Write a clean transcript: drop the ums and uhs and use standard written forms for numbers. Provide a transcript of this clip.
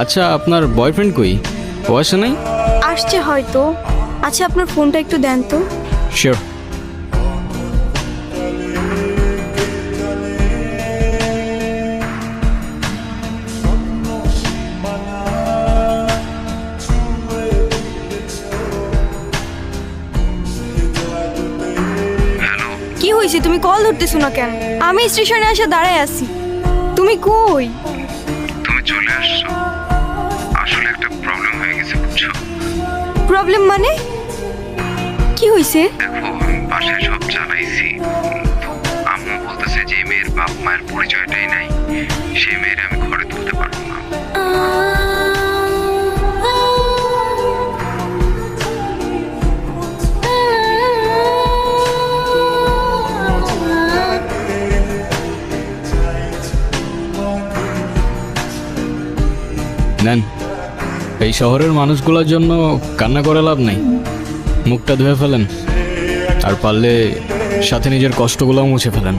আচ্ছা আপনার বয়ফ্রেন্ড কই? ও আসে নাই? আসছে হয়তো। আচ্ছা আপনার ফোনটা একটু দেন তো। শিওর। কি হয়েছে, তুমি কল ধরতেছো না কেন? আমি স্টেশনে এসে দাঁড়ায় আছি, তুমি কই? তুমি চলে আসছো। আসলে একটা প্রবলেম হয়ে গেছে বুঝছো। প্রবলেম মানে কি হয়েছে? দেখো আমি বাসায় সব জানাইছি, কিন্তু আম্মু বলতেছে যে মেয়ের বাপ মায়ের পরিচয়টাই নাই, সেই মেয়ের আমি ঘরে তুলতে পারবো না। নেন, এই শহরের মানুষগুলোর জন্য কান্না করে লাভ নেই। মুখটা ধুয়ে ফেলেন, আর পারলে সাথে নিজের কষ্টগুলোও মুছে ফেলেন।